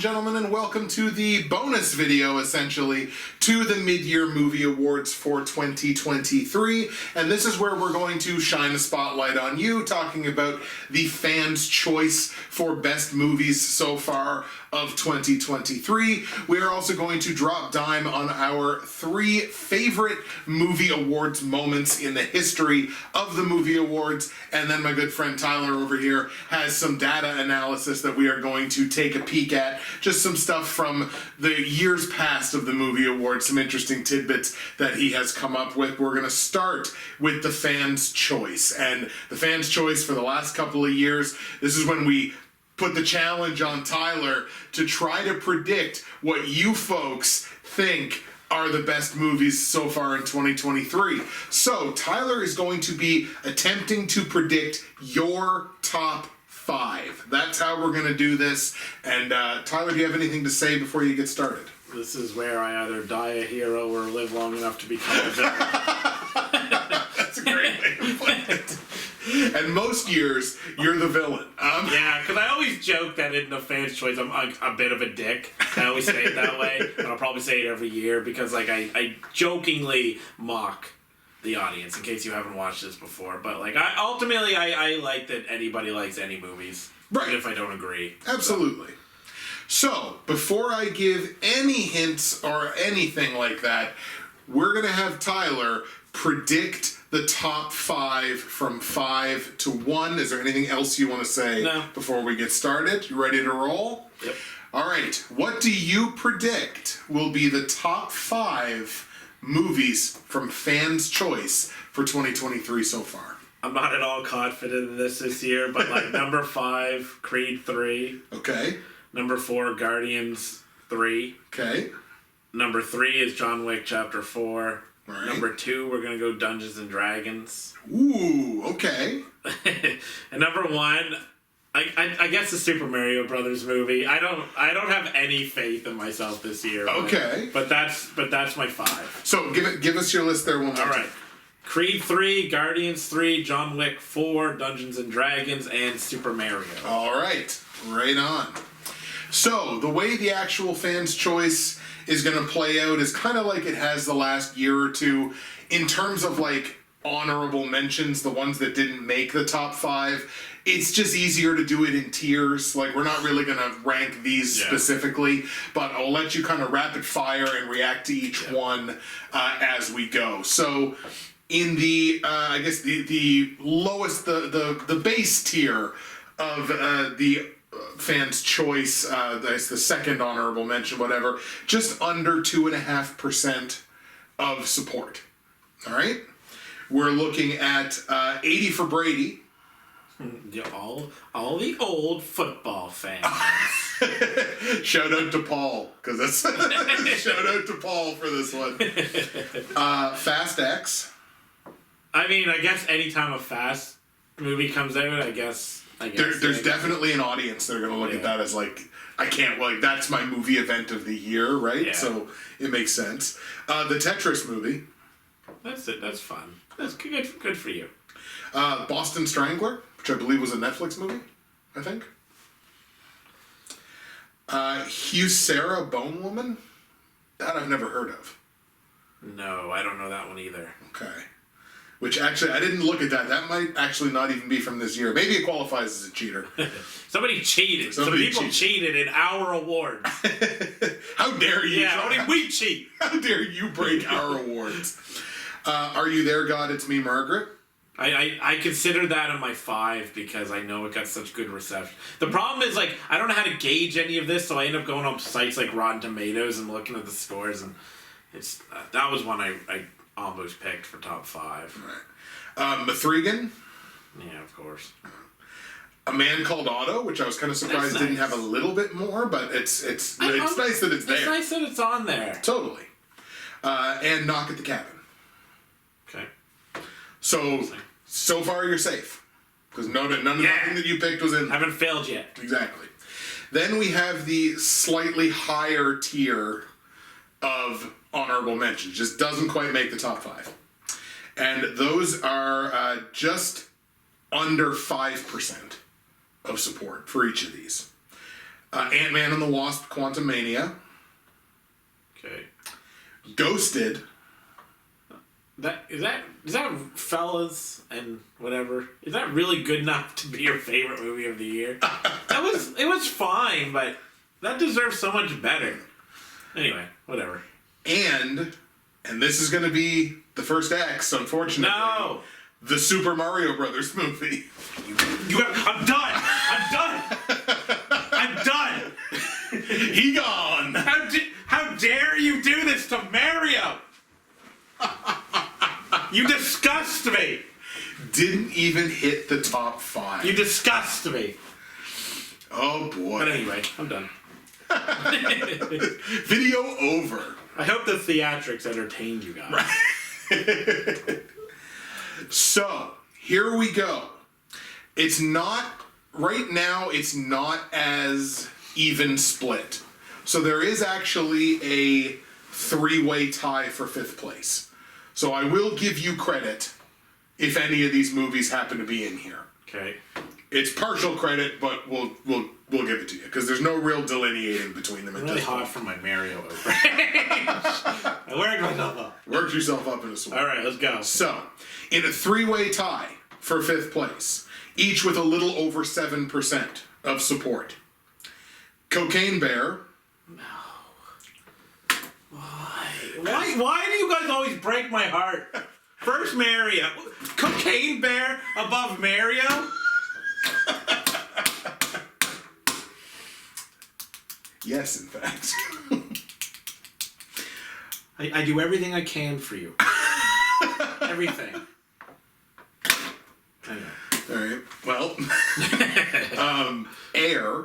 gentlemen, and welcome to the bonus video, essentially, to the Mid-Year Movie Awards for 2023. And this is where we're going to shine a spotlight on you, talking about the fans' choice for best movies so far of 2023. We are also going to drop dime on our 3 favorite movie awards moments in the history of the movie awards. And then my good friend Tyler over here has some data analysis that we are going to take a peek at. Just some stuff from the years past of the movie awards, some interesting tidbits that he has come up with. We're going to start with the fans' choice. And the fans' choice for the last couple of years, this is when we put the challenge on Tyler to try to predict what you folks think are the best movies so far in 2023. So Tyler is going to be attempting to predict your top 5. That's how we're going to do this. And Tyler, do you have anything to say before you get started? This is where I either die a hero or live long enough to become a villain. That's a great way to put it. And most years, you're the villain. Yeah, because I always joke that in the fans' choice, I'm a bit of a dick. I always say it that way, and I'll probably say it every year because, like, I jokingly mock the audience in case you haven't watched this before. But, like, I like that anybody likes any movies, right? Even if I don't agree. Absolutely. So, before I give any hints or anything like that, we're going to have Tyler predict the top 5 from 5 to 1. Is there anything else you want to say before we get started? You ready to roll? Yep. All right. What do you predict will be the top 5 movies from fans' choice for 2023 so far? I'm not at all confident in this year, but like number 5, Creed 3. Okay. Number 4, Guardians 3. Okay. Number 3 is John Wick Chapter 4. Right. Number 2, we're gonna go Dungeons and Dragons. Ooh, okay. And number 1, I guess the Super Mario Brothers movie. I don't have any faith in myself this year. Okay. But that's my 5. So give us your list there one more time. All right. Creed 3, Guardians 3, John Wick 4, Dungeons and Dragons, and Super Mario. All right. Right on. So the way the actual fans' choice is going to play out is kind of like it has the last year or two in terms of like honorable mentions, the ones that didn't make the top 5. It's just easier to do it in tiers. Like, we're not really going to rank these specifically, but I'll let you kind of rapid fire and react to each one as we go. So in the, I guess the lowest, the base tier of the fans' choice, that's the second honorable mention, whatever, just under 2.5% of support. All right? We're looking at 80 for Brady. Yeah, all the old football fans. Shout out to Paul, because that's shout out to Paul for this one. Fast X. I mean, I guess anytime a Fast movie comes out, I guess there's definitely an audience that are going to look at that as like, that's my movie event of the year, right? Yeah. So it makes sense. The Tetris movie. That's it. That's fun. That's good for you. Boston Strangler, which I believe was a Netflix movie, I think. Sarah Bone Woman. That I've never heard of. No, I don't know that one either. Okay. Which actually, I didn't look at that. That might actually not even be from this year. Maybe it qualifies as a cheater. Somebody cheated. Some people cheated in our awards. How dare you? Yeah, how did we cheat? How dare you break our awards? Are You There, God? It's Me, Margaret. I consider that in my 5 because I know it got such good reception. The problem is, like, I don't know how to gauge any of this, so I end up going on sites like Rotten Tomatoes and looking at the scores, and it's that was one I almost picked for top 5. Right. Mithrigan. Yeah, of course. A Man Called Otto, which I was kind of surprised didn't have a little bit more, but it's nice that it's there. It's nice that it's on there. Totally. And Knock at the Cabin. Okay. So far you're safe. Because nothing that you picked was in. Haven't failed yet. Exactly. Then we have the slightly higher tier of honorable mentions. Just doesn't quite make the top 5. And those are just under 5% of support for each of these. Ant-Man and the Wasp: Quantumania. Okay. Ghosted. Is that fellas and whatever? Is that really good enough to be your favorite movie of the year? It was fine, but that deserves so much better. Anyway, whatever. And this is going to be the first X, unfortunately. No. The Super Mario Brothers movie. I'm done. I'm done. He gone. How dare you do this to Mario? You disgust me. Didn't even hit the top 5. You disgust me. Oh boy. But anyway, I'm done. Video over. I hope the theatrics entertained you guys. So, here we go. It's not as even split. So there is actually a 3-way tie for 5th place. So I will give you credit if any of these movies happen to be in here. Okay. It's partial credit, but we'll give it to you because there's no real delineating between them. I'm really hot for my Mario outrage. I worked myself up. Worked yourself up in a sweat. All right, let's go. So, in a 3-way tie for 5th place, each with a little over 7% of support. Cocaine Bear. Why do you guys always break my heart? First Mario. Cocaine Bear above Mario? Yes, in fact. I do everything I can for you. Everything. Anyway. Alright, well. Air.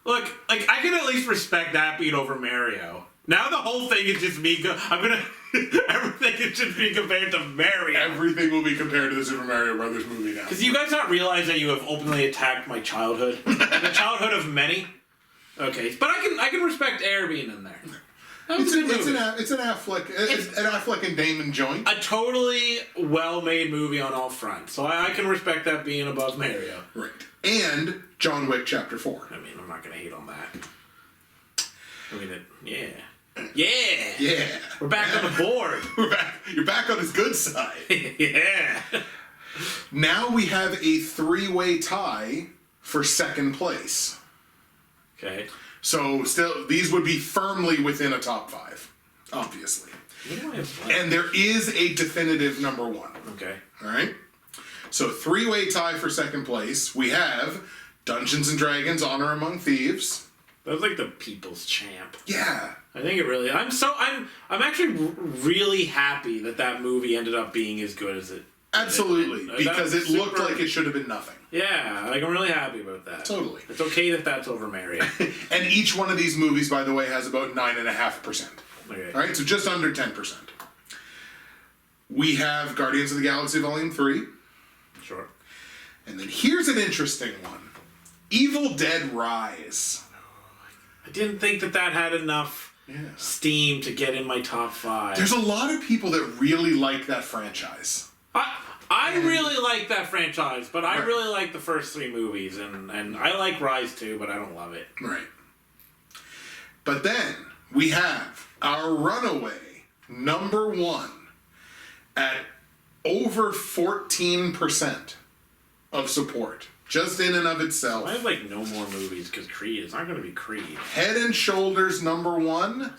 Look, like, I can at least respect that beat over Mario. Now the whole thing is just me. Everything is just being compared to Mario. Everything will be compared to the Super Mario Brothers movie now. Because you guys not realize that you have openly attacked my childhood, the childhood of many. Okay, but I can respect Air being in there. That was a good movie. It's an Affleck and Damon joint. A totally well-made movie on all fronts, so I can respect that being above Mario. Right, and John Wick Chapter 4. I mean, I'm not gonna hate on that. I mean, yeah. We're back on the board. You're back on his good side. Yeah. Now we have a 3-way tie for 2nd place. Okay. So still, these would be firmly within a top 5, obviously. And there is a definitive number 1. Okay. All right. So 3-way tie for 2nd place. We have Dungeons and Dragons: Honor Among Thieves. That was like the people's champ. Yeah. I think it really. I'm actually really happy that movie ended up being as good as it. Absolutely, because it looked like it should have been nothing. Yeah, like I'm really happy about that. Totally. It's okay that that's over Mario. And each one of these movies, by the way, has about 9.5%. Okay. All right, so just under 10%. We have Guardians of the Galaxy Volume 3. Sure. And then here's an interesting one. Evil Dead Rise. I didn't think that had enough steam to get in my top 5. There's a lot of people that really like that franchise. I really like that franchise, but I really like the first 3 movies, and I like Rise too, but I don't love it. Right. But then we have our runaway number 1 at over 14% of support. Just in and of itself. I have like no more movies because Creed. It's not going to be Creed. Head and Shoulders number 1,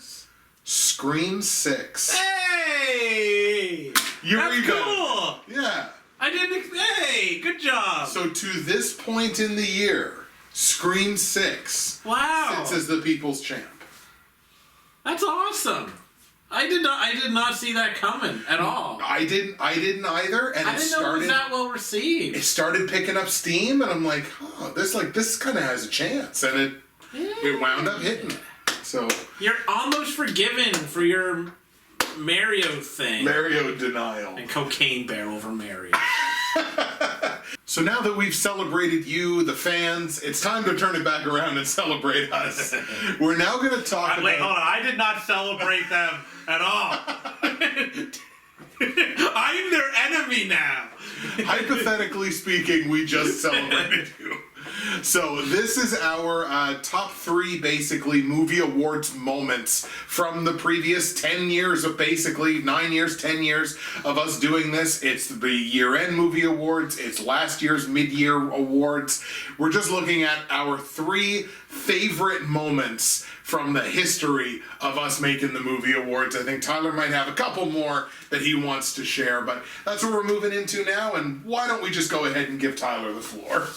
Scream 6. Hey! That's cool! Yeah. I didn't... Hey! Good job! So to this point in the year, Scream 6 sits as the people's champ. That's awesome! I did not see that coming at all. I didn't either, and I didn't know it was that well received. It started picking up steam, and I'm like, oh, this kind of has a chance, and it wound up hitting it. So you're almost forgiven for your Mario thing. Mario denial. And Cocaine Bear over Mario. So now that we've celebrated you, the fans, it's time to turn it back around and celebrate us. We're now going to talk about... Wait, hold on. I did not celebrate them at all. I'm their enemy now. Hypothetically speaking, we just celebrated you. So this is our top 3 basically movie awards moments from the previous 10 years of basically 9 years, 10 years of us doing this. It's the year-end movie awards. It's last year's mid-year awards. We're just looking at our 3 favorite moments from the history of us making the movie awards. I think Tyler might have a couple more that he wants to share, but that's what we're moving into now, and why don't we just go ahead and give Tyler the floor.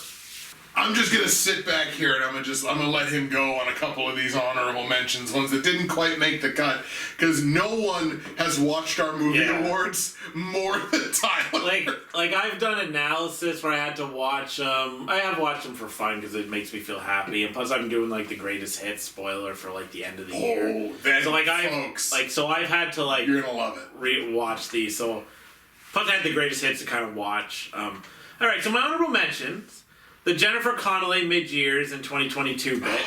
I'm just gonna sit back here and I'm gonna let him go on a couple of these honorable mentions, ones that didn't quite make the cut, because no one has watched our movie awards more than Tyler. Like I've done analysis where I had to watch them. I have watched them for fun because it makes me feel happy, and plus I'm doing like the greatest hits spoiler for like the end of the year. Then, so folks, I've had to like you're gonna love it. Re-watch these. So plus I had the greatest hits to kind of watch. All right, so my honorable mentions. The Jennifer Connelly mid-years in 2022 bit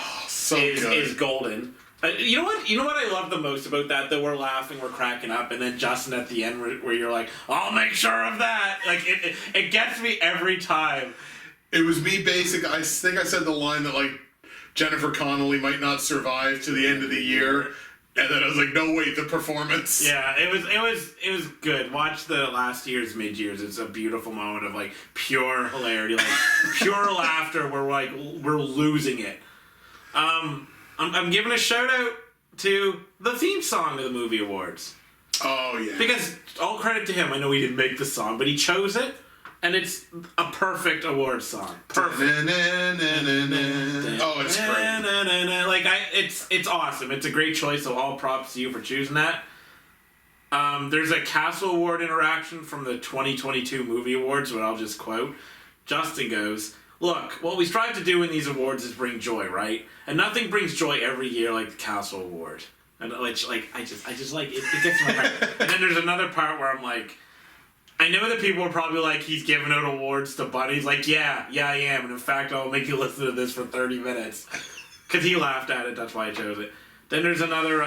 is golden. You know what I love the most about that? That we're laughing, we're cracking up, and then Justin at the end where you're like, I'll make sure of that. Like it gets me every time. It was me basically. I think I said the line that like Jennifer Connelly might not survive to the end of the year. And then I was like, no, wait, the performance. Yeah, it was good. Watch the last year's mid-years. It's a beautiful moment of like pure hilarity, like pure laughter where we're losing it. I'm giving a shout out to the theme song to the movie awards. Oh yeah. Because all credit to him. I know he didn't make the song, but he chose it. And it's a perfect award song. Perfect. Oh, it's great. Like it's awesome. It's a great choice. So all props to you for choosing that. There's a Castle Award interaction from the 2022 Movie Awards, what I'll just quote. Justin goes, "Look, what we strive to do in these awards is bring joy, right? And nothing brings joy every year like the Castle Award." And I just like it gets my heart. And then there's another part where I'm like, I know that people are probably like, he's giving out awards to buddies. Like, yeah, I am. And in fact, I'll make you listen to this for 30 minutes. Because he laughed at it. That's why I chose it. Then there's another,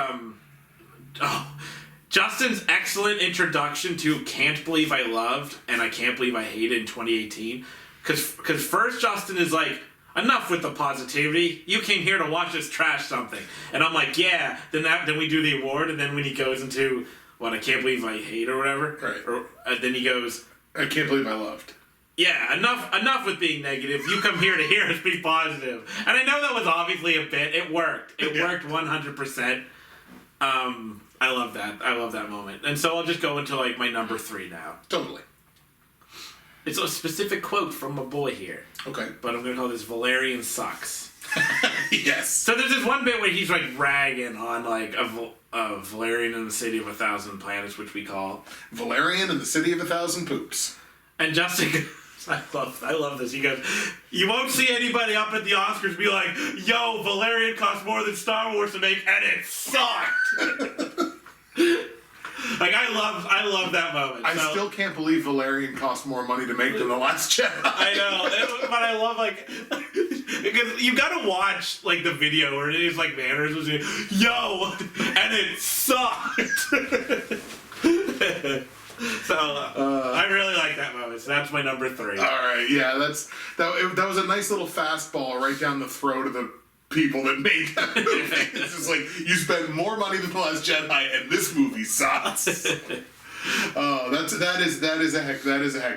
Justin's excellent introduction to Can't Believe I Loved and I Can't Believe I Hated in 2018. Because first Justin is like, enough with the positivity. You came here to watch us trash something. And I'm like, yeah. Then we do the award. And then when he goes into... What, I Can't Believe I Hate or whatever? Right. Or, then he goes, I Can't Believe I Loved. Yeah, enough with being negative. You come here to hear us be positive. And I know that was obviously a bit. It worked. It worked 100%. I love that. I love that moment. And so I'll just go into like my number 3 now. Totally. It's a specific quote from a boy here. Okay. But I'm going to call this Valerian Sucks. Yes. So there's this one bit where he's like ragging on like Valerian in the City of 1,000 Planets, which we call Valerian in the City of 1,000 Poops. And Justin goes, I love this. He goes, you won't see anybody up at the Oscars be like, yo, Valerian cost more than Star Wars to make, and it sucked. Like I love that moment. I still can't believe Valerian cost more money to make than The Last Jedi. I know, but I love like because you gotta watch like the video where it is like Manners was like, yo, and it sucked. So I really like that moment. So that's my number 3. All right, yeah, that was a nice little fastball right down the throat of the people that made that movie. It's just like, you spent more money than The Last Jedi, and this movie sucks. That is a heck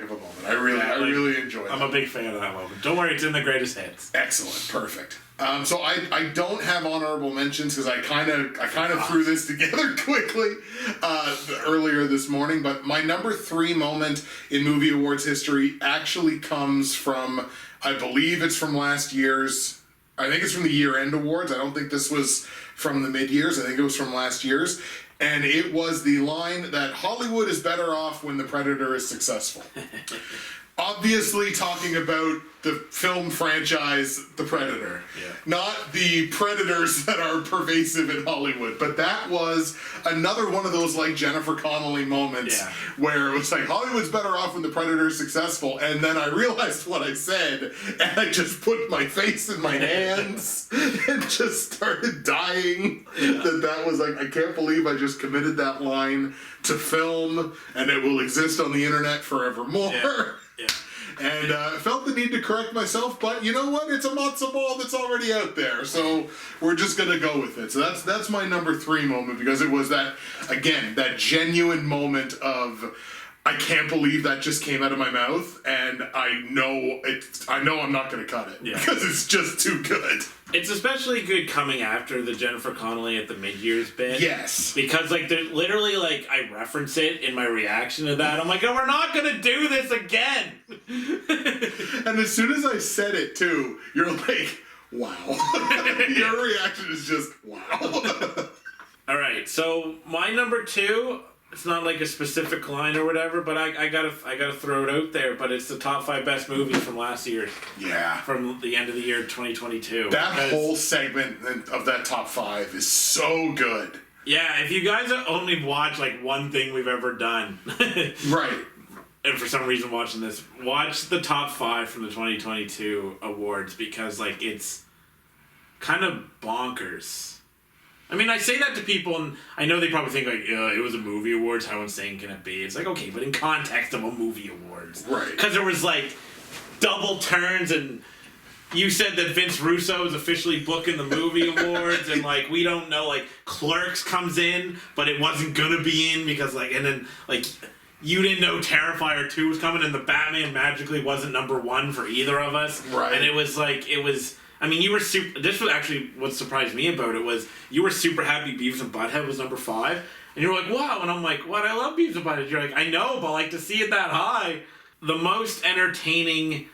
of a moment. I really enjoy it. I'm a big fan of that moment. Don't worry, it's in the greatest hits. Excellent, perfect. So I don't have honorable mentions because I kind of threw this together quickly earlier this morning. But my number 3 moment in movie awards history actually comes from, I believe it's from last year's. I think it's from the year-end awards. I don't think this was from the mid-years. I think it was from last year's. And it was the line that Hollywood is better off when the Predator is successful. Obviously talking about the film franchise The Predator. Yeah. Not the predators that are pervasive in Hollywood. But that was another one of those like Jennifer Connelly moments where it was like, Hollywood's better off when the Predator is successful. And then I realized what I said and I just put my face in my hands and just started dying. That was like, I can't believe I just committed that line to film and it will exist on the internet forevermore. Yeah. And felt the need to correct myself, but you know what? It's a matzo ball that's already out there, so we're just gonna go with it. So that's my number 3 moment, because it was that, again, that genuine moment of, I can't believe that just came out of my mouth, and I know I'm not gonna cut it, because it's just too good. It's especially good coming after the Jennifer Connelly at the mid-years bit. Yes. Because, like, there's literally, like, I reference it in my reaction to that. I'm like, oh, we're not gonna do this again! And as soon as I said it, too, you're like, wow. Your reaction is just, wow. Alright, so my number 2... It's not like a specific line or whatever, but I gotta throw it out there. But it's the top 5 best movies from last year. Yeah. From the end of the year 2022. That whole segment of that top 5 is so good. Yeah, if you guys only watch like one thing we've ever done, right? And for some reason watching this, watch the top 5 from the 2022 awards, because like it's kind of bonkers. I mean, I say that to people, and I know they probably think, like, it was a movie awards, how insane can it be? It's like, okay, but in context of a movie awards. Right. Because there was, like, double turns, and you said that Vince Russo is officially booking the movie awards, and, like, we don't know, like, Clerks comes in, but it wasn't gonna be in, because, like, and then, like, you didn't know Terrifier 2 was coming, and the Batman magically wasn't number 1 for either of us. Right. And it was, like, I mean, you were this was actually what surprised me about it was you were super happy Beavis and Butthead was number 5, and you were like, wow, and I'm like, what? I love Beavis and Butthead. You're like, I know, but like to see it that high, the most entertaining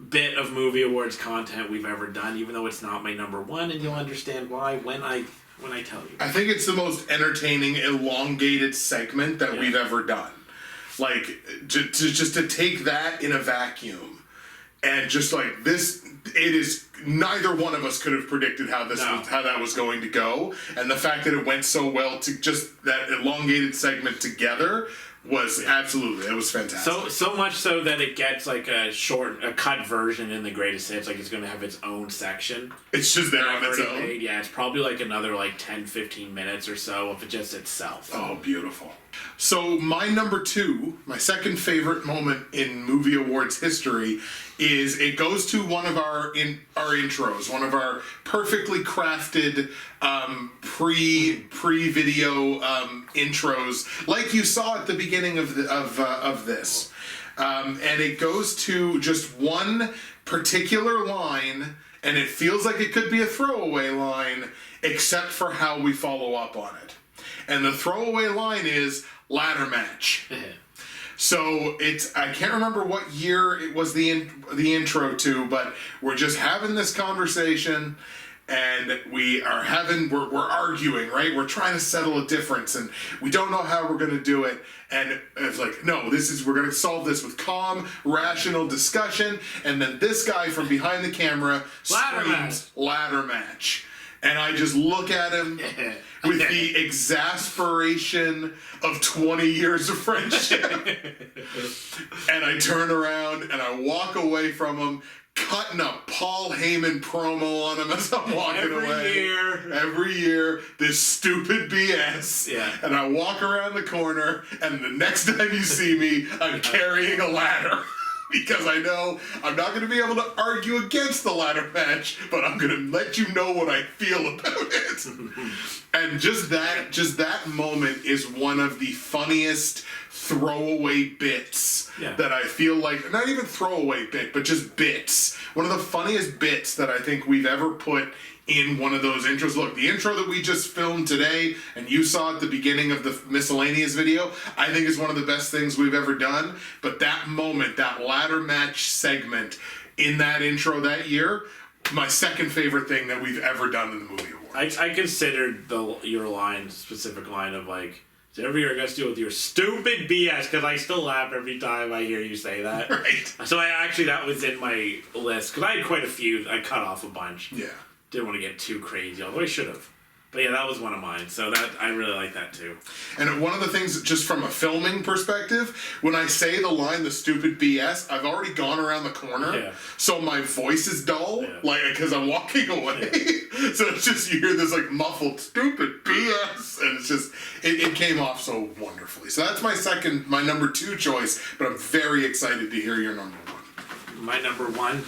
bit of movie awards content we've ever done, even though it's not my number 1, and you'll understand why when I tell you. I think it's the most entertaining, elongated segment that we've ever done. Like just to take that in a vacuum, and just like this. It is, neither one of us could have predicted how that was going to go, and the fact that it went so well to just that elongated segment together was absolutely, it was fantastic. So much so that it gets like a cut version in the greatest hits, like it's going to have its own section. It's just there on its own. Yeah, it's probably like another like 10-15 minutes or so of it just itself. Oh, beautiful. So my number 2, my second favorite moment in movie awards history, is it goes to one of our intros, one of our perfectly crafted pre-video intros, like you saw at the beginning of this, and it goes to just one particular line, and it feels like it could be a throwaway line, except for how we follow up on it. And the throwaway line is ladder match. So I can't remember what year it was the intro to, but we're just having this conversation, and we're arguing, right? We're trying to settle a difference, and we don't know how we're going to do it. And it's like, no, we're going to solve this with calm, rational discussion. And then this guy from behind the camera screams, ladder match. And I just look at him with the exasperation of 20 years of friendship. And I turn around and I walk away from him, cutting a Paul Heyman promo on him as I'm walking away. Every year, this stupid BS. Yeah. And I walk around the corner, and the next time you see me, I'm carrying a ladder. Because I know I'm not going to be able to argue against the ladder match, but I'm going to let you know what I feel about it. And just that moment is one of the funniest throwaway bits that I feel like, not even throwaway bit, but just bits. One of the funniest bits that I think we've ever put in one of those intros. Look, the intro that we just filmed today, and you saw at the beginning of the Miscellaneous video, I think is one of the best things we've ever done. But that moment, that ladder match segment in that intro that year, my second favorite thing that we've ever done in the movie awards. I considered your specific line of like, so every year I got to deal with your stupid BS, because I still laugh every time I hear you say that. Right. So that was in my list, because I had quite a few. I cut off a bunch. Yeah. Didn't want to get too crazy, although I should have. But yeah, that was one of mine, so that I really like that too. And one of the things, just from a filming perspective, when I say the line, the stupid BS, I've already gone around the corner, so my voice is dull, like, because I'm walking away. So it's just, you hear this, like, muffled, stupid BS, and it's just, it came off so wonderfully. So that's my number 2 choice, but I'm very excited to hear your number 1. My number one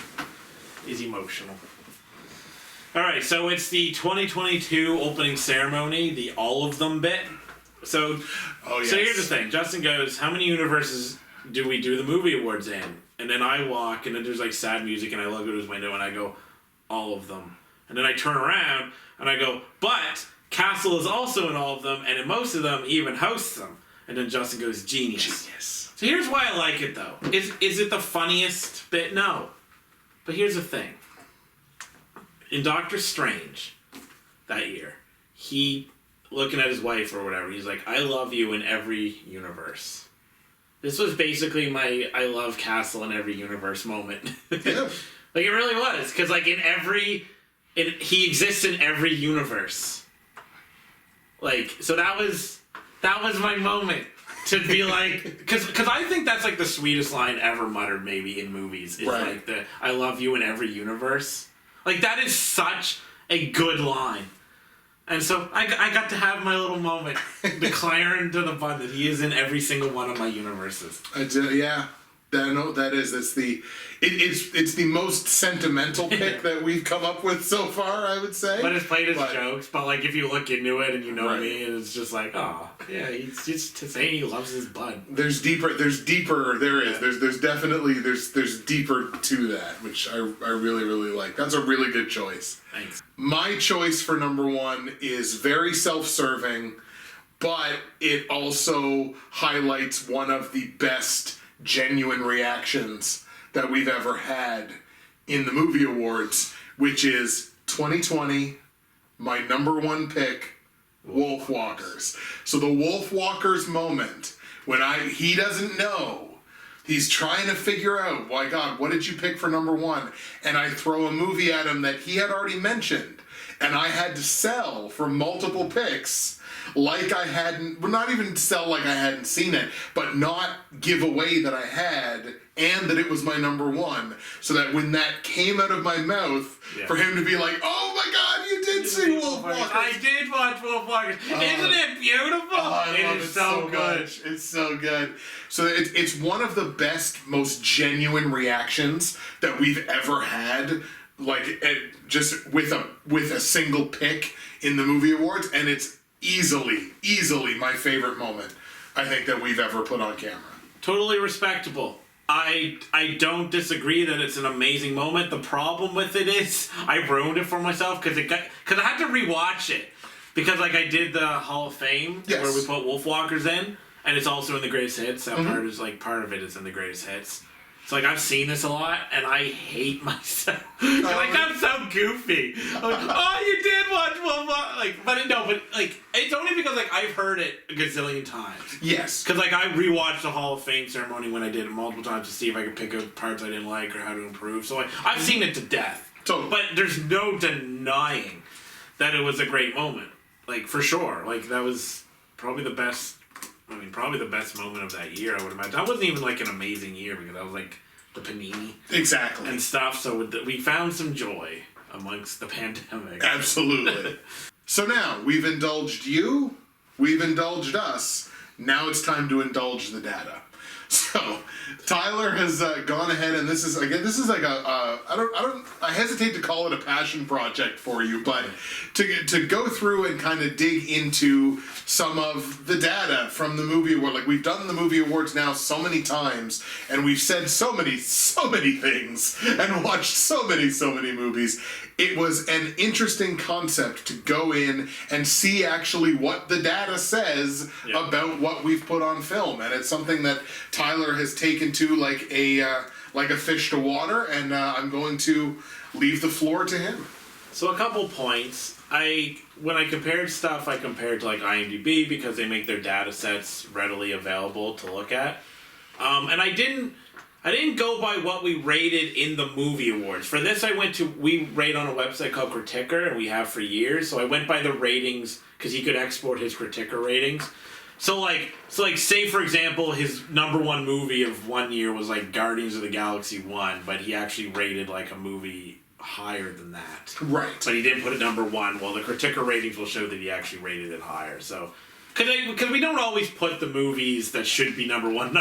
is emotional. Alright, so it's the 2022 opening ceremony, the all of them bit. So, So here's the thing. Justin goes, how many universes do we do the movie awards in? And then I walk, and then there's like sad music, and I look at his window, and I go, all of them. And then I turn around, and I go, but Castle is also in all of them, and in most of them, he even hosts them. And then Justin goes, genius. So here's why I like it, though. Is it the funniest bit? No. But here's the thing. In Doctor Strange, that year, he, looking at his wife or whatever, he's like, I love you in every universe. This was basically my I love Castle in every universe moment. Yeah. Like, it really was. Because, like, he exists in every universe. Like, so that was my moment. To be like, because I think that's like the sweetest line ever muttered maybe in movies. Is like the I love you in every universe. Like, that is such a good line. And so I got to have my little moment declaring to the bud that he is in every single one of my universes. Yeah. It's the most sentimental pick that we've come up with so far, I would say. But it's played as jokes, but like if you look into it and you know me, it's just like, oh, yeah, he's just saying he loves his bud. There's deeper, there's definitely, there's deeper to that, which I really, really like. That's a really good choice. Thanks. My choice for number one is very self-serving, but it also highlights one of the best genuine reactions that we've ever had in the movie awards, which is 2020, my number one pick, Wolf Walkers. So the Wolf Walkers moment, when he doesn't know, he's trying to figure out, my God, what did you pick for number one? And I throw a movie at him that he had already mentioned, and I had to sell for multiple picks. Like I hadn't, well, not even sell like I hadn't seen it, but not give away that I had and that it was my number one, so that when that came out of my mouth, for him to be like, oh my God, you did see Wolf Walkers. I did watch Wolf Walkers. Isn't it beautiful? I love it so much. It's so good. So it's one of the best, most genuine reactions that we've ever had, like just with a single pick in the movie awards, and it's easily my favorite moment, I think, that we've ever put on camera. Totally respectable. I don't disagree that it's an amazing moment. The problem with it is I ruined it for myself because I had to rewatch it because like I did the Hall of Fame where we put Wolf Walkers in, and it's also in the greatest hits. That part of it is in the greatest hits. So like I've seen this a lot and I hate myself. Like I'm so goofy. I'm like, oh, you did watch Wolf Walkers. But it's only because like I've heard it a gazillion times. Yes. Because like I rewatched the Hall of Fame ceremony when I did it multiple times to see if I could pick up parts I didn't like or how to improve. So I've seen it to death. Totally. But there's no denying that it was a great moment. Like for sure. Like that was probably the best. I mean, probably the best moment of that year, I would imagine. That wasn't even like an amazing year because that was like the panini. Exactly. And stuff, so we found some joy amongst the pandemic. Absolutely. So now, we've indulged you, we've indulged us, now it's time to indulge the data. So, Tyler has gone ahead, and this is like I hesitate to call it a passion project for you, but to go through and kind of dig into some of the data from the movie award. Like, we've done the movie awards now so many times, and we've said so many things, and watched so many movies. It was an interesting concept to go in and see actually what the data says about what we've put on film, and it's something that Tyler has taken to like a fish to water, and I'm going to leave the floor to him. So a couple points. When I compared stuff, I compared to like IMDb because they make their data sets readily available to look at, and I didn't go by what we rated in the movie awards. For this, we rate on a website called Criticker, and we have for years. So I went by the ratings because he could export his Criticker ratings. So like, say for example, his number one movie of one year was like Guardians of the Galaxy 1, but he actually rated like a movie higher than that. Right. But he didn't put it number one. Well, the Criticker ratings will show that he actually rated it higher. So. Because we don't always put the movies that should be number one,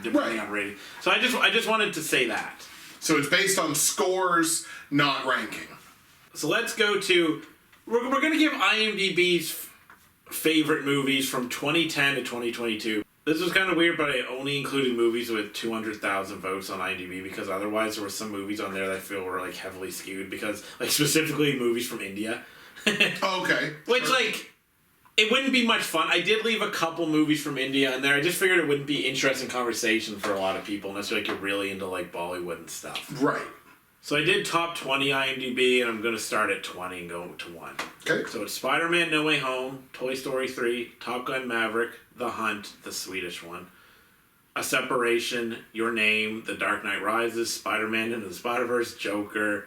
depending on rating. So I just wanted to say that. So it's based on scores, not ranking. So let's go to... We're going to give IMDb's favorite movies from 2010 to 2022. This was kind of weird, but I only included movies with 200,000 votes on IMDb because otherwise there were some movies on there that I feel were like heavily skewed because, like, specifically movies from India. Okay. Which, sure. like, it wouldn't be much fun. I did leave a couple movies from India in there. I just figured it wouldn't be interesting conversation for a lot of people unless you're really into, like, Bollywood and stuff. Right. So I did top 20 IMDb, and I'm going to start at 20 and go to 1. Okay. So it's Spider-Man No Way Home, Toy Story 3, Top Gun Maverick, The Hunt, the Swedish one, A Separation, Your Name, The Dark Knight Rises, Spider-Man Into the Spider-Verse, Joker,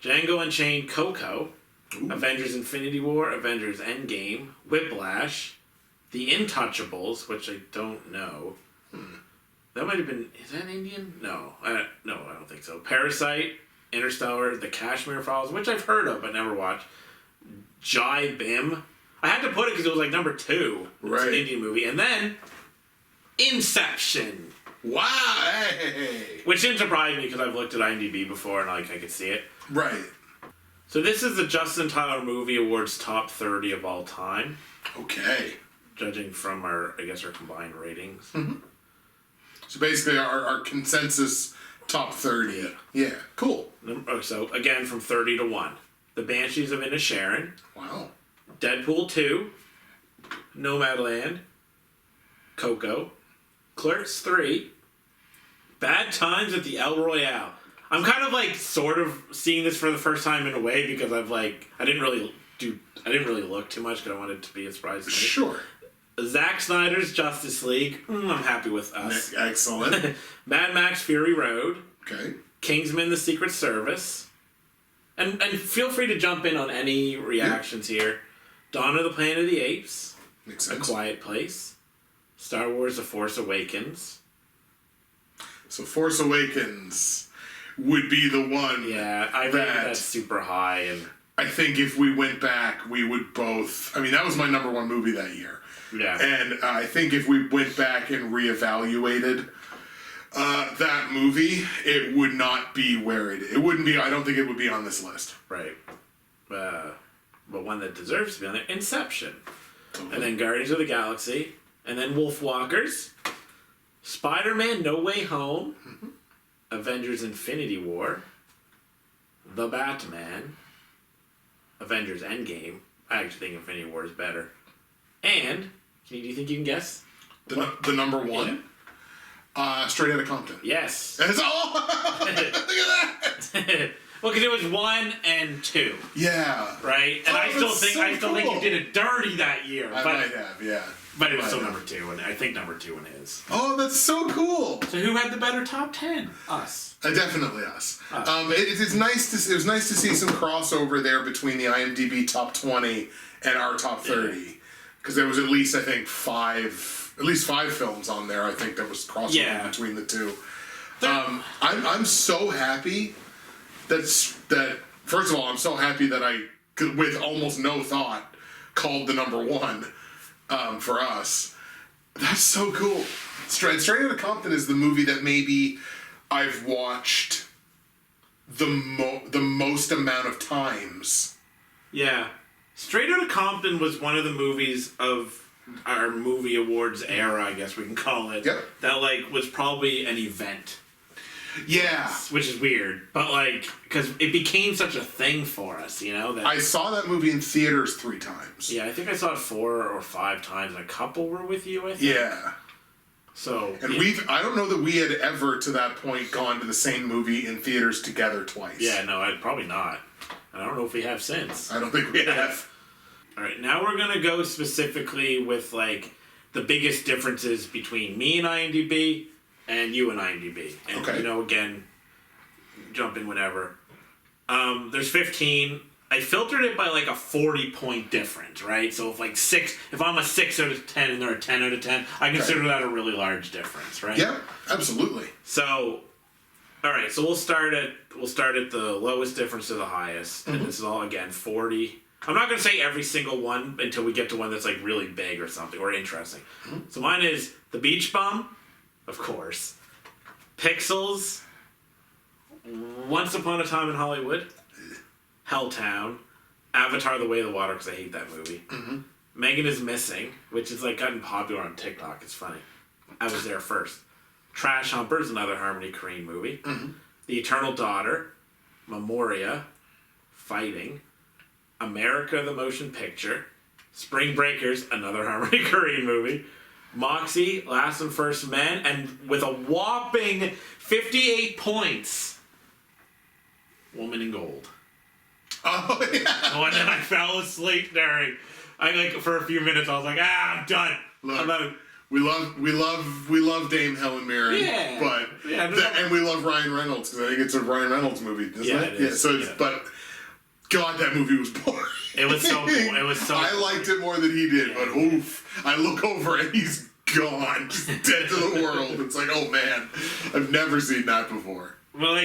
Django Unchained, Coco, Ooh. Avengers Infinity War, Avengers Endgame, Whiplash, The Intouchables, which I don't know. That might have been... Is that Indian? No. I don't think so. Parasite, Interstellar, The Kashmir Files, which I've heard of but never watched. Jai Bim. I had to put it because it was like number 2. Right. It's an Indian movie. And then Inception. Wow. Hey. Which didn't surprise me because I've looked at IMDb before and I could see it. Right. So this is the Justin Tyler Movie Awards top 30 of all time. Okay. Judging from our combined ratings. Mm-hmm. So basically our consensus top 30. Yeah. Cool. So again, from 30 to 1. The Banshees of Inisherin. Wow. Deadpool 2. Nomadland. Coco. Clerks 3. Bad Times at the El Royale. I'm kind of like sort of seeing this for the first time in a way because I've like I didn't really look too much because I wanted it to be a surprise to me. Sure. Zack Snyder's Justice League. I'm happy with us. Excellent. Mad Max Fury Road. Okay. Kingsman: The Secret Service. And feel free to jump in on any reactions here. Dawn of the Planet of the Apes. Makes A sense. Quiet Place. Star Wars: The Force Awakens. So Force Awakens would be the one. Yeah, I rated that super high, and I think if we went back, we would both. I mean, that was my number 1 movie that year. yeah, And I think if we went back and reevaluated that movie, it would not be where it wouldn't be. I don't think it would be on this list. right. But one that deserves to be on there, Inception, and then Guardians of the Galaxy, and then Wolfwalkers, Spider-Man: No Way Home, Avengers: Infinity War, The Batman, Avengers: Endgame. I actually think Infinity War is better. And do you think you can guess? The number 1, Straight Outta Compton. Yes. That's all. Look at that. Well, because it was 1 and 2, Yeah. right? And Oh, I still that's think so you cool. did it dirty that year. I but might have. Yeah. but it was Might still have. number 2, and I think number 2 in his. Oh, that's so cool. So who had the better top 10? Us. Definitely us. Us. It's nice to. It was nice to see some crossover there between the IMDb top 20 and our top 30, because there was at least I think 5 films on there. I think that was crossover between the two. I'm so happy that. First of all, I'm so happy that I, with almost no thought, called the number 1 for us. That's so cool. Straight Outta Compton is the movie that maybe I've watched the most amount of times. Yeah. Straight Outta Compton was one of the movies of our movie awards era, I guess we can call it. Yep. That, like, was probably an event. Yeah. Which is weird. But, like, because it became such a thing for us, you know? That, I saw that movie in theaters 3 times. yeah, I think I saw it 4 or 5 times, and a couple were with you, I think. Yeah. So... And I don't know that we had ever, to that point, gone to the same movie in theaters together twice. Yeah, no, probably not. I don't know if we have since. I don't think we have. Alright, now we're gonna go specifically with, like, the biggest differences between me and IMDb and you and IMDb. And, Okay. you know, again, jump in whenever. There's 15. I filtered it by, like, a 40-point difference, right? So if I'm a 6 out of 10 and they're a 10 out of 10, I consider that a really large difference, right? Yeah, absolutely. So, alright, so we'll start at the lowest difference to the highest. And this is all, again, 40. I'm not going to say every single one until we get to one that's, like, really big or something, or interesting. So mine is The Beach Bum, of course. Pixels, Once Upon a Time in Hollywood, Helltown, Avatar: The Way of the Water, because I hate that movie. Megan is Missing, which is like gotten popular on TikTok. It's funny. I was there first. Trash Humpers, another Harmony Korine movie. The Eternal Daughter, Memoria, Fighting, America the Motion Picture, Spring Breakers, another Harmony Korine movie, Moxie, Last and First Men, and with a whopping 58 points, Woman in Gold. Oh yeah. Oh, and then I fell asleep during. For a few minutes I was like, I'm done. Look, I'm out. we love Dame Helen Mirren. Yeah. But and we love Ryan Reynolds because I think it's a Ryan Reynolds movie, isn't it? It is. So it's, but God, that movie was boring. It was so cool. It was so. I liked it more than he did, but oof! I look over and he's gone, just dead to the world. It's like, oh man, I've never seen that before. Well,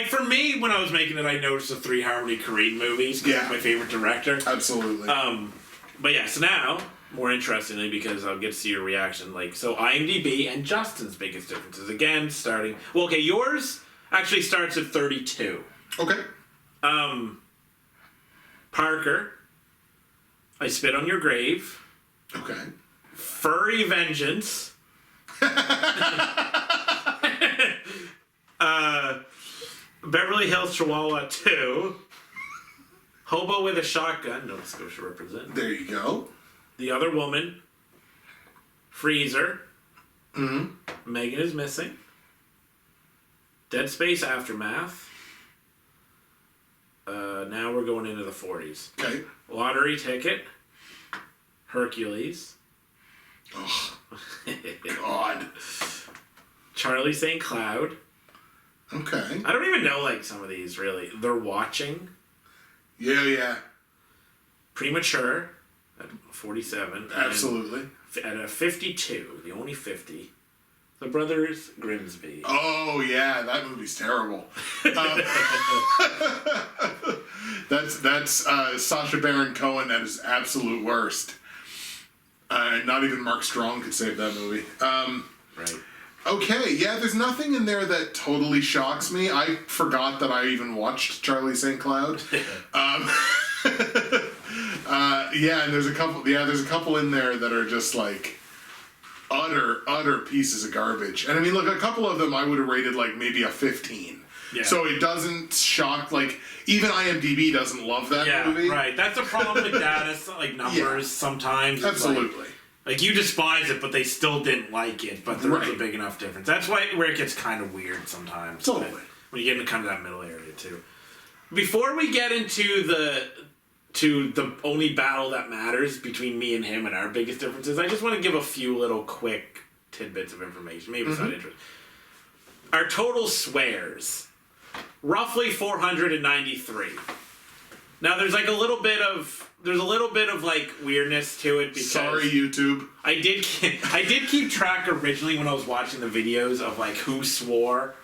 for me, when I was making it, I noticed the 3 Harmony Korine movies. Yeah. He's my favorite director. Absolutely. But yeah, so now, more interestingly, because I'll get to see your reaction, so IMDb and Justin's biggest differences. Again, starting... Well, okay, yours actually starts at 32. Okay. Parker, I Spit on Your Grave. Okay. Furry Vengeance. Beverly Hills Chihuahua 2. Hobo with a Shotgun, Nova Scotia represent. There you go. The Other Woman. Freezer. Megan is Missing. Dead Space Aftermath. Now we're going into the 40s. Okay. Lottery Ticket. Hercules. Oh, God. Charlie St. Cloud. Okay. I don't even know, some of these, really. They're Watching. Yeah. Premature at 47. Absolutely. At 52, the only 50, The Brothers Grimsby. Oh, yeah, that movie's terrible. That's Sacha Baron Cohen at his absolute worst. Not even Mark Strong could save that movie. Right. Okay, yeah, there's nothing in there that totally shocks me. I forgot that I even watched Charlie St. Cloud. Yeah, and there's a couple in there that are just utter pieces of garbage. And I mean, look, a couple of them I would have rated maybe a 15. Yeah. So it doesn't shock, even IMDb doesn't love that movie. Yeah, right. That's a problem with data, numbers sometimes. Absolutely. You despise it, but they still didn't like it, but there's a big enough difference. That's where it gets kind of weird sometimes. Totally. When you get into kind of that middle area, too. Before we get into the only battle that matters between me and him and our biggest differences, I just want to give a few little quick tidbits of information. Maybe it's not interesting. Our total swears, roughly 493. Now there's a little bit of weirdness to it because sorry, YouTube. I did keep track originally when I was watching the videos of who swore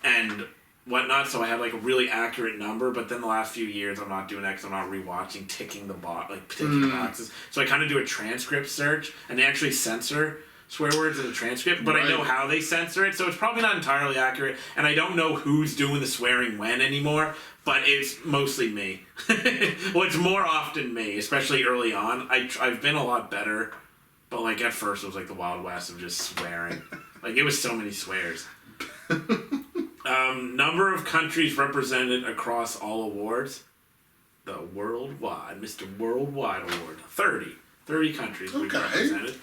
and whatnot, so I have a really accurate number. But then the last few years I'm not doing that because I'm not rewatching, ticking the boxes. So I kind of do a transcript search, and they actually censor swear words in the transcript. But I know how they censor it, so it's probably not entirely accurate. And I don't know who's doing the swearing when anymore. But it's mostly me. Well, it's more often me, especially early on. I've been a lot better, but at first it was the Wild West of just swearing. It was so many swears. Number of countries represented across all awards. The Worldwide, Mr. Worldwide Award. 30 countries we've represented.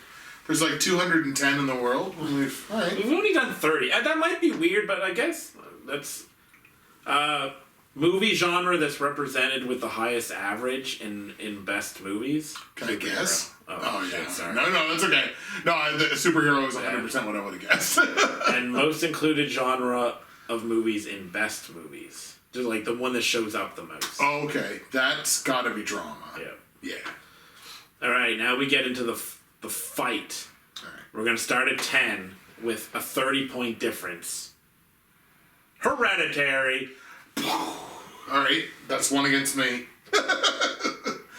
There's 210 in the world. We've only done 30. That might be weird, but I guess that's... movie genre that's represented with the highest average in best movies. Can I guess? Oh yeah. Sorry. No, that's okay. No, the superhero is 100% what I would have guessed. And most included genre of movies in best movies. Just the one that shows up the most. Oh, okay. That's gotta be drama. Yeah. Alright, now we get into the fight. All right. We're gonna start at 10 with a 30-point difference. Hereditary. Alright, that's one against me.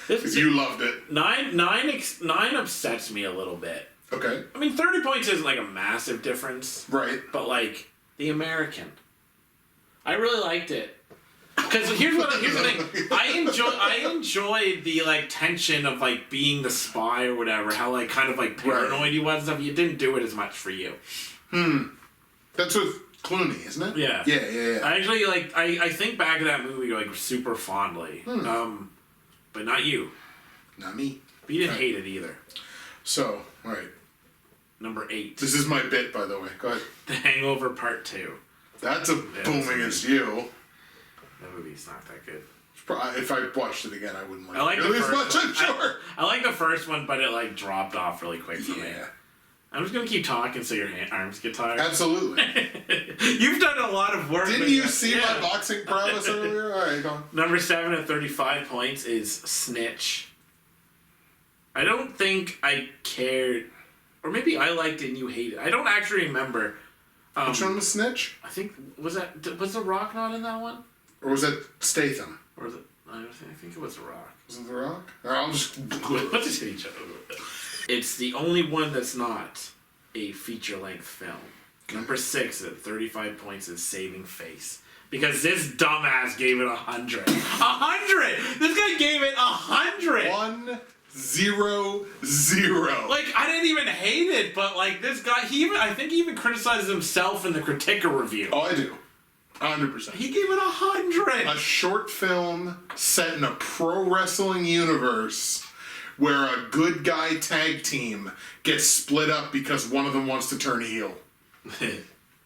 Because you loved it. Nine upsets me a little bit. Okay. I mean, 30 points isn't a massive difference. Right. But The American. I really liked it. Because here's the thing. I enjoyed the like tension of like being the spy or whatever. How like kind of like paranoid he was and stuff. You didn't do it as much for you. That's with Clooney, isn't it? Yeah. Yeah. I actually like. I think back to that movie like super fondly. But not you. Not me. But you didn't hate it either. So, all right. Number 8. This is my bit, by the way. Go ahead. The Hangover Part 2. That's a boom against you. That movie's not that good. If I watched it again, I wouldn't like it. I like Really the as first much, one. I'm sure. I like the first one, but it like dropped off really quick for me. I'm just gonna keep talking so your arms get tired. Absolutely. You've done a lot of work. Didn't you see my boxing prowess earlier? All right, go on. Number 7 at 35 points is Snitch. I don't think I cared, or maybe I liked it and you hated it. I don't actually remember. Which one was Snitch? I think was The Rock not in that one? Or was that Statham? Or was it? I think it was The Rock. Was it The Rock? Or I'll just. What does each other? It's the only one that's not a feature-length film. Number 6 at 35 points is Saving Face. Because this dumbass gave it 100. 100! This guy gave it 100! 1, 0, 0. Like, I didn't even hate it, but like this guy, I think he even criticizes himself in the Critica review. Oh, I do. 100%. He gave it 100! A short film set in a pro wrestling universe where a good guy tag team gets split up because one of them wants to turn heel. I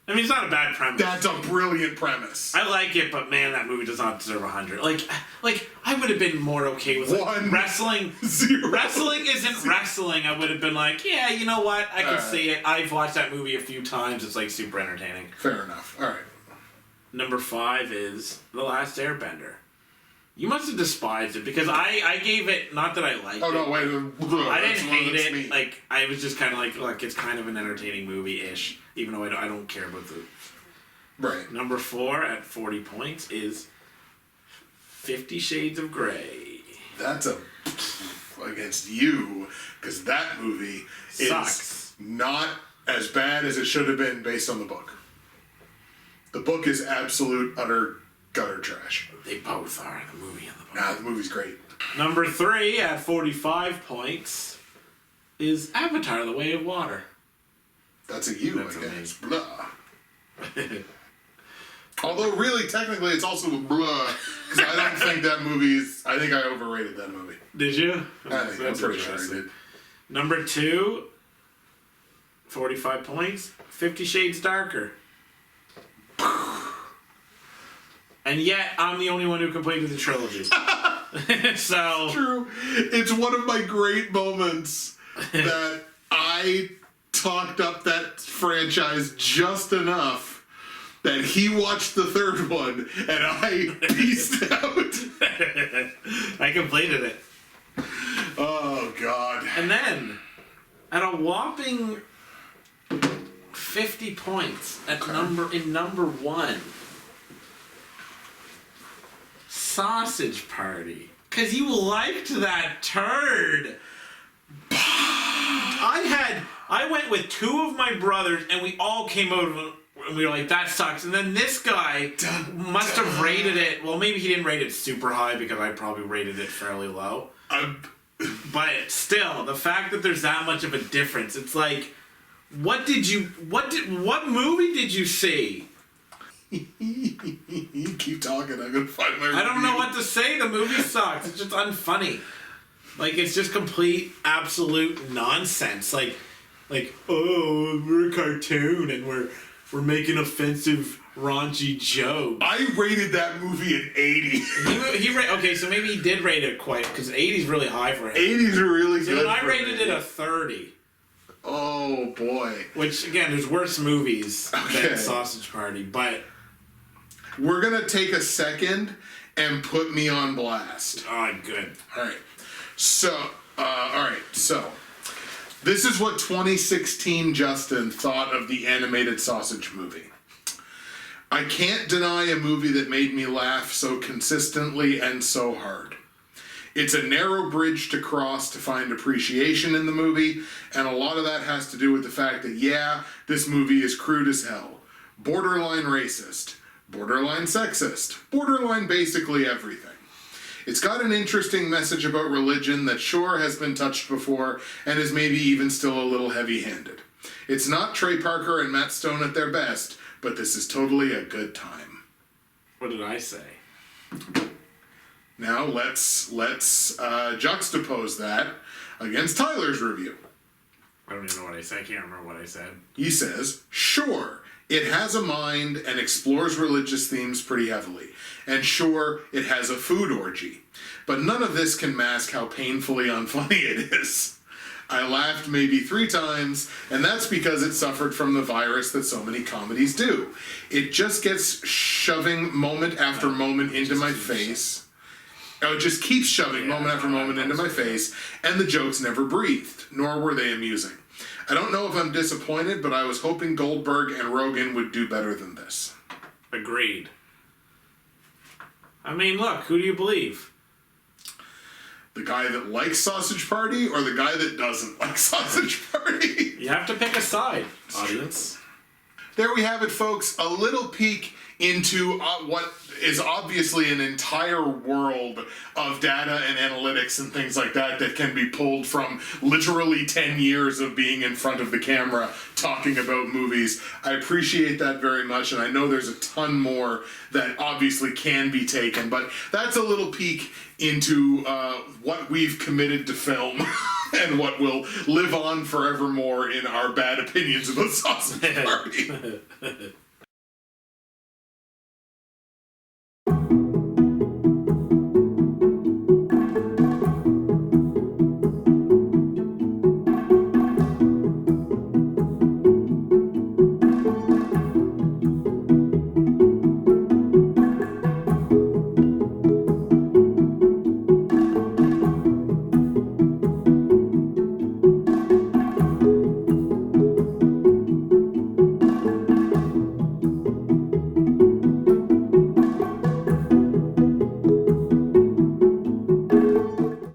mean, it's not a bad premise. That's a brilliant premise. I like it, but man, that movie does not deserve 100. Like I would have been more okay with like, 1, wrestling. 0. Wrestling isn't wrestling. I would have been like, yeah, you know what? I can see it. I've watched that movie a few times. It's like super entertaining. Fair enough. All right. Number 5 is The Last Airbender. You must have despised it because I gave it, not that I liked it. Oh, no, wait. I didn't hate it. Me. Like, I was just kind of like, look, it's kind of an entertaining movie-ish, even though I don't care about the... Right. Number 4 at 40 points is 50 Shades of Grey. That's against you, because that movie Sucks. is not as bad as it should have been based on the book. The book is absolute, utter gutter trash. They both are, the movie and the book. Nah, the movie's great. Number 3 at 45 points is Avatar: The Way of Water. That's a you, That's I guess. amazing. Blah. Although, really, technically, it's also blah, because I don't think that movie's... I think I overrated that movie. Did you? I'm pretty sure I did. Number 2, 45 points, 50 Shades Darker. And yet, I'm the only one who completed the trilogy. So... True. It's one of my great moments that I talked up that franchise just enough that he watched the third one and I pieced out. I completed it. Oh, God. And then, at a whopping 50 points at number 1, Sausage Party. Because you liked that turd. I went with 2 of my brothers and we all came out and we were like, that sucks. And then this guy must have rated it. Well, maybe he didn't rate it super high because I probably rated it fairly low. But still, the fact that there's that much of a difference, it's like, what movie did you see? You keep talking, I'm gonna find my I don't review. know what to say. The movie sucks. It's just unfunny. Like, it's just complete, absolute nonsense. Like, oh, we're a cartoon and we're making offensive, raunchy jokes. I rated that movie an 80. Okay, so maybe he did rate it quite, because 80's really high for him. 80's are really So good. I rated it a 30. Oh, boy. Which, again, there's worse movies than Sausage Party, but... We're gonna take a second and put me on blast. Oh, good. Alright. So, this is what 2016 Justin thought of the animated sausage movie. I can't deny a movie that made me laugh so consistently and so hard. It's a narrow bridge to cross to find appreciation in the movie, and a lot of that has to do with the fact that, yeah, this movie is crude as hell, borderline racist, borderline sexist, borderline basically everything. It's got an interesting message about religion that sure has been touched before and is maybe even still a little heavy-handed. It's not Trey Parker and Matt Stone at their best, but this is totally a good time. What did I say? Now let's juxtapose that against Tyler's review. I don't even know what I said. I can't remember what I said. He says, sure, it has a mind and explores religious themes pretty heavily. And sure, it has a food orgy. But none of this can mask how painfully unfunny it is. I laughed maybe 3 times, and that's because it suffered from the virus that so many comedies do. It just gets shoving moment after moment into my face. Oh, it just keeps shoving moment after moment into my face, and the jokes never breathed, nor were they amusing. I don't know if I'm disappointed, but I was hoping Goldberg and Rogan would do better than this. Agreed. I mean, look, who do you believe? The guy that likes Sausage Party or the guy that doesn't like Sausage Party? You have to pick a side, audience. There we have it, folks. A little peek into what is obviously an entire world of data and analytics and things like that that can be pulled from literally 10 years of being in front of the camera talking about movies. I appreciate that very much, and I know there's a ton more that obviously can be taken, but that's a little peek into what we've committed to film and what will live on forevermore in our bad opinions about Sausage Party.